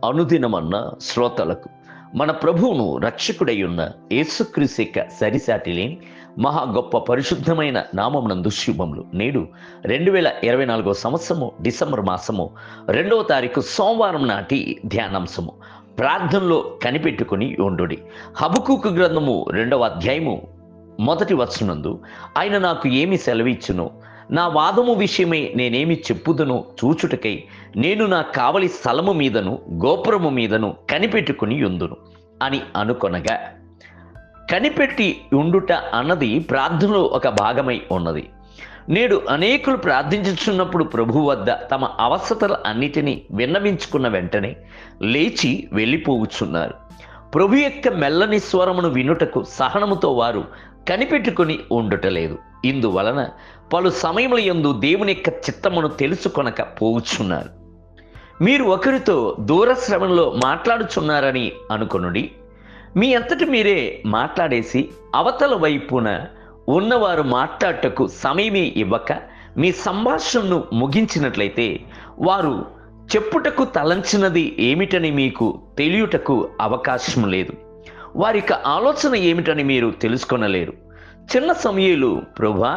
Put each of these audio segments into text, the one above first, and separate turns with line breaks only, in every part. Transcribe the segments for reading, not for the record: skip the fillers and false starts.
అనుదినమన్న శ్రోతలకు మన ప్రభువును రక్షకుడై ఉన్న యేసుక్రీస్తు యొక్క సరిసాటి లేని మహా గొప్ప పరిశుద్ధమైన నామమునందు శుభములు. నేడు 2024 సంవత్సరము డిసెంబర్ మాసము 2వ తారీఖు సోమవారం నాటి ధ్యానాంశము ప్రార్థనలో కనిపెట్టుకుని ఉండుడి. హబక్కూకు గ్రంథము 2వ అధ్యాయము 1వ వచనమందు ఆయన నాకు ఏమి సెలవిచ్చును, నా వాదము విషయమై నేనేమి చెప్పుదునో చూచుటకై నేను నా కావలి స్థలము మీదను గోపురము మీదను కనిపెట్టుకుని ఉందును అని అనుకొనగా, కనిపెట్టి ఉండుట అన్నది ప్రార్థనలో ఒక భాగమై ఉన్నది. నేడు అనేకులు ప్రార్థించుచున్నప్పుడు ప్రభు వద్ద తమ అవసరతల అన్నిటినీ విన్నవించుకున్న వెంటనే లేచి వెళ్ళిపోవచ్చున్నారు. ప్రభు యొక్క మెల్లని స్వరమును వినుటకు సహనముతో వారు కనిపెట్టుకుని ఉండుటలేదు. ఇందువలన పలు సమయముల యందు దేవుని యొక్క చిత్తమును తెలుసుకొనక పోవచ్చున్నారు. మీరు ఒకరితో దూరశ్రమంలో మాట్లాడుచున్నారని అనుకొనుడి. మీ అంతటి మీరే మాట్లాడేసి అవతల వైపున ఉన్నవారు మాట్లాడటకు సమయమే ఇవ్వక మీ సంభాషణను ముగించినట్లయితే వారు చెప్పుటకు తలంచినది ఏమిటని మీకు తెలియుటకు అవకాశం లేదు. వారికి ఆలోచన ఏమిటని మీరు తెలుసుకొనలేరు. చిన్న సమూయేలు, ప్రభువా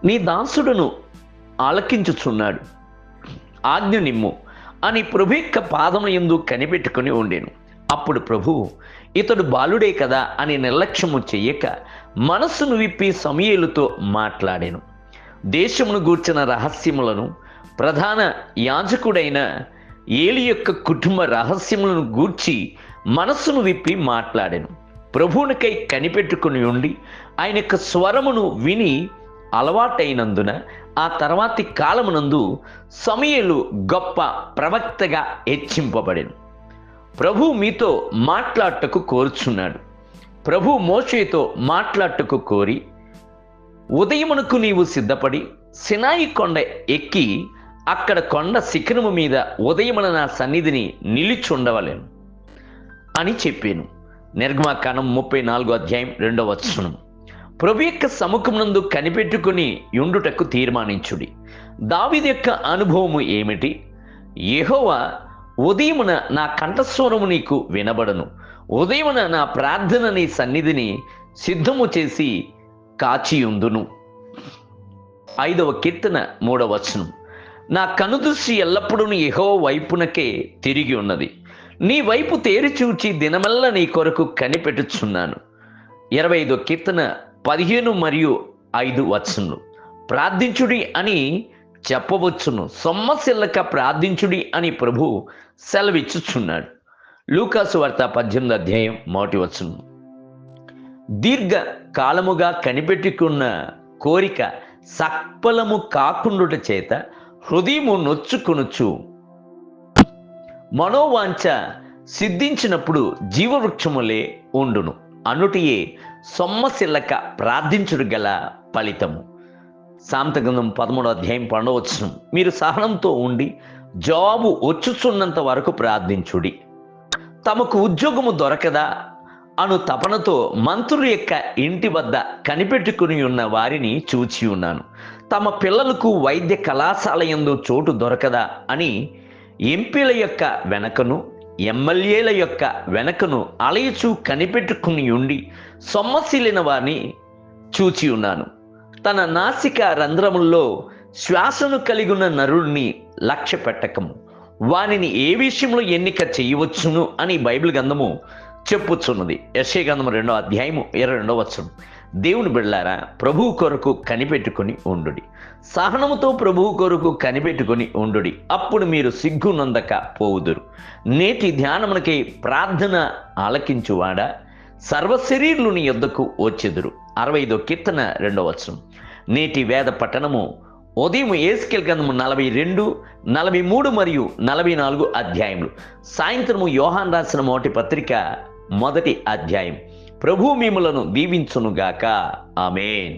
నీ దాసుడును ఆలకించుచున్నాడు, ఆజ్ఞ నిమ్ము అని ప్రభు యొక్క పాదముల యందు కనిపెట్టుకుని ఉండేను. అప్పుడు ప్రభువు ఇతడు బాలుడే కదా అని నిర్లక్ష్యము చెయ్యక మనస్సును విప్పి సమూయేలుతో మాట్లాడాను. దేశమును గూర్చిన రహస్యములను ప్రధాన యాజకుడైన ఏలి యొక్క కుటుంబ రహస్యములను గూర్చి మనస్సును విప్పి మాట్లాడాను. ప్రభువునికై కనిపెట్టుకుని ఉండి ఆయన యొక్క స్వరమును విని అలవాటైనందున ఆ తర్వాతి కాలమునందు సమూయేలు గొప్ప ప్రవక్తగా హెచ్చింపబడెను. ప్రభు మీతో మాట్లాడటకు కోరుచున్నాడు. ప్రభు మోషేతో మాట్లాడటకు కోరి, ఉదయమునకు నీవు సిద్ధపడి సినాయి కొండ ఎక్కి అక్కడ కొండ శిఖరము మీద ఉదయమున నా సన్నిధిని నిలిచుండవలెను అని చెప్పాను. నిర్గమాకాండం 34వ అధ్యాయం 2వ వచనం. ప్రభు యొక్క సముఖమునందు కనిపెట్టుకుని యుండుటకు తీర్మానించుడి. దావీదు యొక్క అనుభవము ఏమిటి? యెహోవా ఉదయమున నా కంఠస్వరము నీకు వినబడను, ఉదయమున నా ప్రార్థన నీ సన్నిధిని సిద్ధము చేసి కాచియుందును. 5వ కీర్తన 3వ వచనం. నా కనుదృష్టి ఎల్లప్పుడూ యెహోవా వైపునకే తిరిగి ఉన్నది, నీ వైపు తేరి చూచి దినమల్లా నీ కొరకు కనిపెట్టుచున్నాను. 25వ కీర్తన 15 మరియు 5 వచనములు. ప్రార్థించుడి అని చెప్పవచ్చును, సొమ్మసిల్లక ప్రార్థించుడి అని ప్రభు సెలవిచ్చుచున్నాడు. లూకాసు వార్త 18వ అధ్యాయం 1వ వచనం. దీర్ఘ కాలముగా కనిపెట్టుకున్న కోరిక సఫలము కాకుండుట చేత హృదయము నొచ్చుకొనుచు మనోవాంఛ సిద్ధించినప్పుడు జీవవృక్షములే ఉండును అనుటియే సొమ్మసిల్లక ప్రార్థించుడు గల ఫలితము. సామెత గ్రంథం 13వ అధ్యాయం 12వ వచనం. మీరు సహనంతో ఉండి జవాబు వచ్చుచున్నంత వరకు ప్రార్థించుడి. తమకు ఉద్యోగము దొరకదా అను తపనతో మంత్రుల యొక్క ఇంటి వద్ద కనిపెట్టుకుని ఉన్న వారిని చూచి ఉన్నాను. తమ పిల్లలకు వైద్య కళాశాల యందు చోటు దొరకదా అని ఎంపీల యొక్క వెనకను ఎమ్మెల్యేల యొక్క వెనకను అలయచూ కనిపెట్టుకుని ఉండి సొమ్మసిల్లిన వారిని చూచి ఉన్నాను. తన నాసిక రంధ్రముల్లో శ్వాసను కలిగి ఉన్న నరుడిని లక్ష్య పెట్టకము, వానిని ఏ విషయంలో ఎన్నిక చేయవచ్చును అని బైబిల్ గ్రంథము చెప్పుచున్నది. యెషయా గ్రంథం 2వ అధ్యాయము 22వ వచనం. దేవుని బిడ్డలారా, ప్రభువు కొరకు కనిపెట్టుకుని ఉండుడి. సహనముతో ప్రభువు కొరకు కనిపెట్టుకుని ఉండుడి. అప్పుడు మీరు సిగ్గు నొందక పోవుదురు. నేటి ధ్యానమునకై ప్రార్థన ఆలకించువాడా, సర్వశరీరులు నీ యొద్దకు వచ్చెదురు. 65వ కీర్తన 2వ వచనం. నేటి వేద పట్టణము ఉదయం యేస్కేలు గ్రంథము 42, 43 మరియు 44 అధ్యాయములు. సాయంత్రము యోహాను రాసిన మొదటి పత్రిక 1వ అధ్యాయం. ప్రభు మిమ్ములను దీవించునుగాక. ఆమేన్.